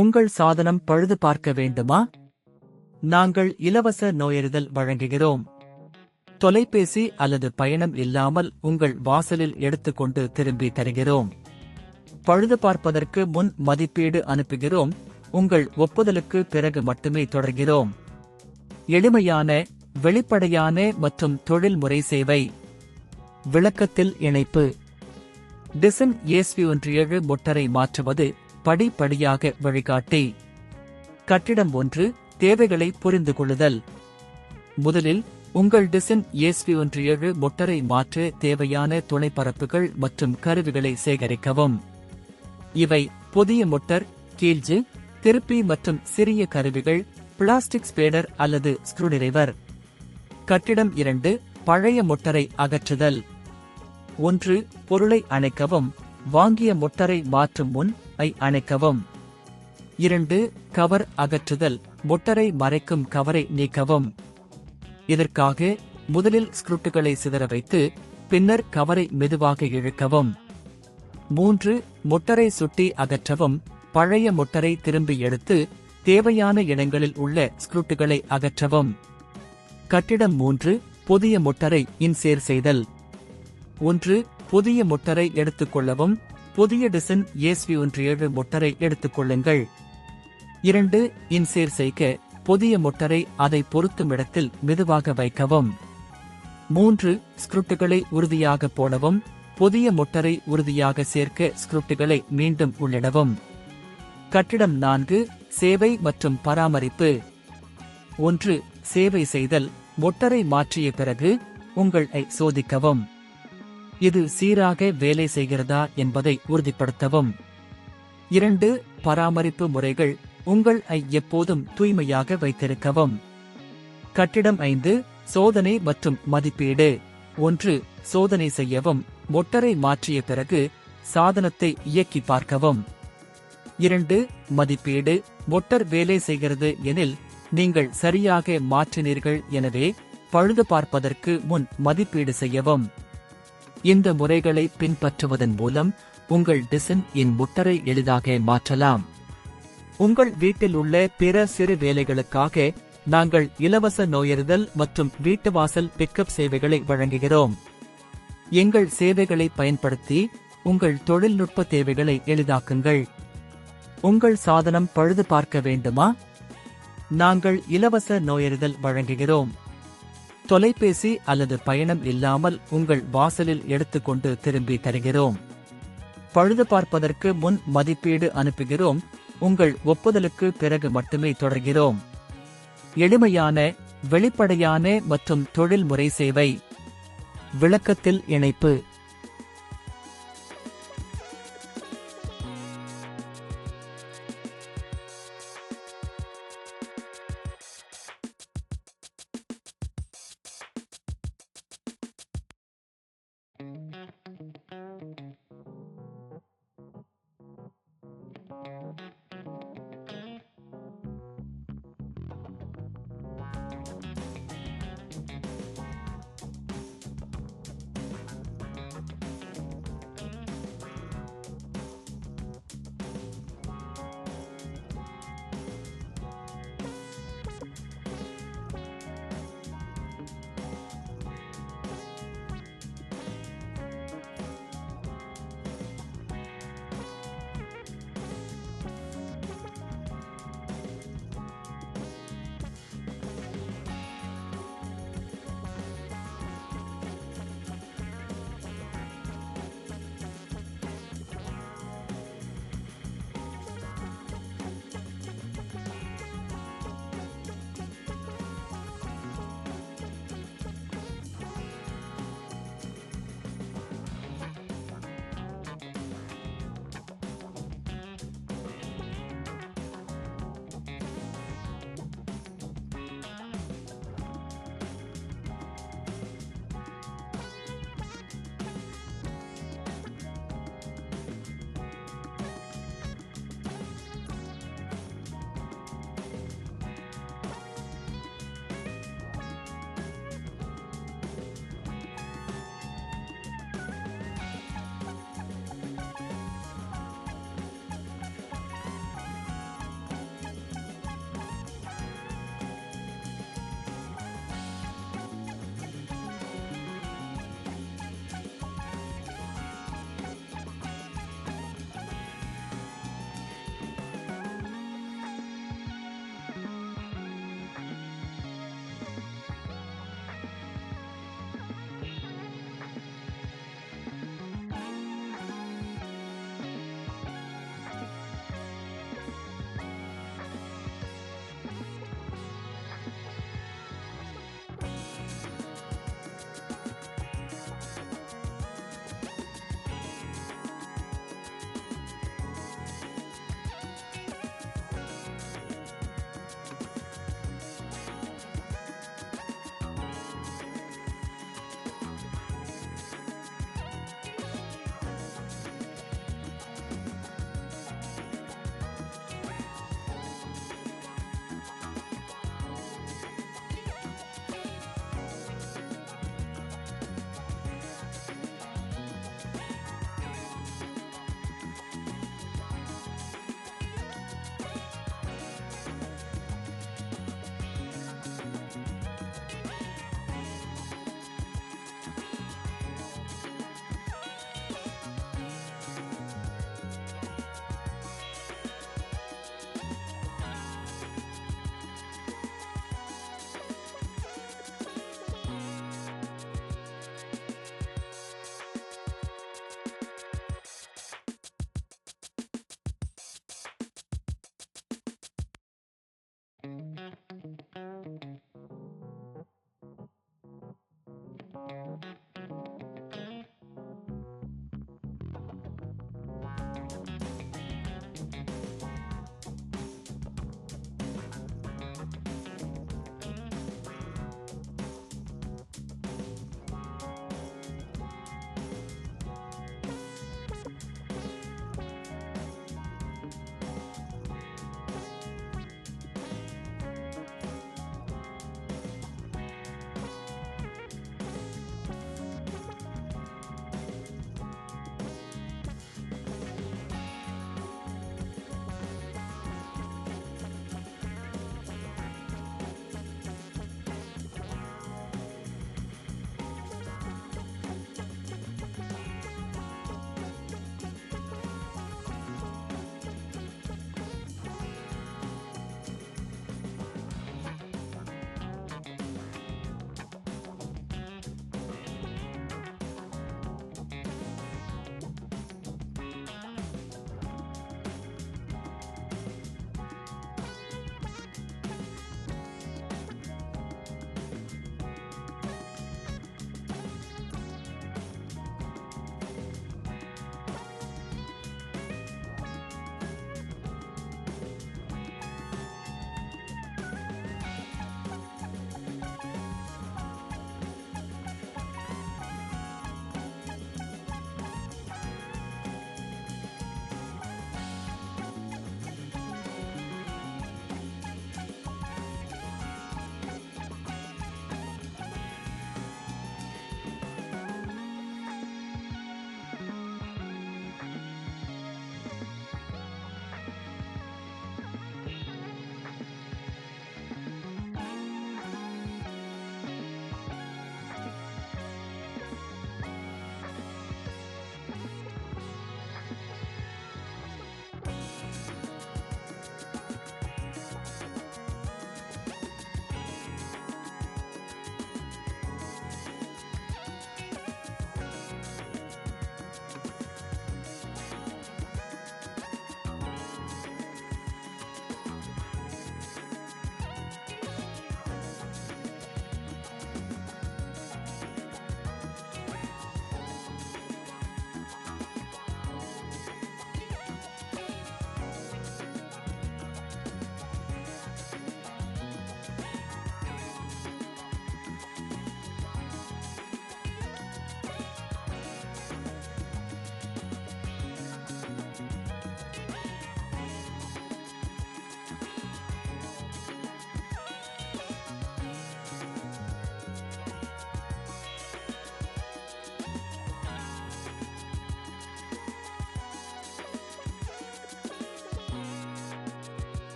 உங்கள் சாதனம் பழுது பார்க்க வேண்டுமா? நாங்கள் இலவச நோயறிதல் வழங்குகிறோம். தொலைபேசி அல்லது பயணம் இல்லாமல் உங்கள் வாசலில் எடுத்துக்கொண்டு திரும்பி தருகிறோம். பழுது பார்ப்பதற்கு முன் மதிப்பீடு அனுப்புகிறோம். உங்கள் ஒப்புதலுக்கு பிறகு மட்டுமே தொடர்கிறோம். எளிமையான, வெளிப்படையான மற்றும் தொழில்முறை சேவை. விளக்கத்தில் இணைப்பு. டிசன் ESP17 மோட்டாரை மாற்றுவது படிப்படியாக வழிகாட்டி. கட்டிடம் 1. தேவைகளை புரிந்து கொள்ளுதல். முதலில் உங்கள் டிசன் ESP17 மோட்டாரை மாற்ற தேவையான துணைப்பரப்புகள் மற்றும் கருவிகளை சேகரிக்கவும். இவை புதிய மோட்டார், கீல்ஜு, திருப்பி மற்றும் சிறிய கருவிகள், பிளாஸ்டிக் ஸ்பேடர் அல்லது ஸ்க்ரூடிரைவர். கட்டிடம் 2. பழைய மோட்டாரை அகற்றுதல். 1. பொருளை அணைக்கவும். வாங்கிய மோட்டாரை மாற்றும் முன் அணைக்கவும். 2. கவர் அகற்றுதல். மோட்டாரை மறைக்கும் கவரை நீக்கவும். இதற்காக முதலில் ஸ்க்ரூட்டுகளை சிதற வைத்து பின்னர் கவரை மெதுவாக இழுக்கவும். 3. மோட்டாரை சுட்டி அகற்றவும். பழைய மோட்டாரை திரும்பி எடுத்து தேவையான இடங்களில் உள்ள ஸ்க்ரூட்டுகளை அகற்றவும். கட்டிடம் 3. புதிய மோட்டாரை இன்சேர் செய்தல். 1. புதிய மோட்டாரை எடுத்துக்கொள்ளவும். புதிய டிசன் ESP17 மோட்டாரை எடுத்துக்கொள்ளுங்கள். 2. இன்சேர் செய்க. புதிய மோட்டாரை அதை பொருத்தும் இடத்தில் மெதுவாக வைக்கவும். 3. ஸ்க்ரூட்டுகளை உறுதியாக போடவும். புதிய மோட்டாரை உறுதியாக சேர்க்க ஸ்க்ரூட்டுகளை மீண்டும் உள்ளிடவும். கட்டிடம் 4. சேவை மற்றும் பராமரிப்பு. 1. சேவை செய்தல். மோட்டாரை மாற்றிய பிறகு உங்கள் சோதிக்கவும். இது சீராக வேலை செய்கிறதா என்பதை உறுதிப்படுத்தவும். 2. பராமரிப்பு முறைகள். உங்கள் எப்போதும் தூய்மையாக வைத்திருக்கவும். கட்டிடம் 5. சோதனை மற்றும் மதிப்பீடு. 1. சோதனை செய்யவும். மோட்டாரை மாற்றிய பிறகு சாதனத்தை இயக்கி பார்க்கவும். 2. மதிப்பீடு. மோட்டார் வேலை செய்கிறது எனில் நீங்கள் சரியாக மாற்றினீர்கள், எனவே பழுது பார்ப்பதற்கு முன் மதிப்பீடு செய்யவும். இந்த முறைகளை பின்பற்றுவதன் மூலம் உங்கள் டிசன் மோட்டாரை எளிதாக மாற்றலாம். உங்கள் வீட்டில் உள்ள பிற சிறு வேலைகளுக்காக நாங்கள் இலவச நோயறிதல் மற்றும் வீட்டு வாசல் பிக்கப் சேவைகளை வழங்குகிறோம். எங்கள் சேவைகளை பயன்படுத்தி உங்கள் தொழில்நுட்ப தேவைகளை எளிதாக்குங்கள். உங்கள் சாதனம் பழுது பார்க்க வேண்டுமா? நாங்கள் இலவச நோயறிதல் வழங்குகிறோம். தொலைபேசி அல்லது பயணம் இல்லாமல் உங்கள் வாசலில் எடுத்துக்கொண்டு திரும்பி தருகிறோம். பழுது பார்ப்பதற்கு முன் மதிப்பீடு அனுப்புகிறோம். உங்கள் ஒப்புதலுக்கு பிறகு மட்டுமே தொடர்கிறோம். எளிமையான, வெளிப்படையான மற்றும் தொழில்முறை சேவை. விளக்கத்தில் இணைப்பு.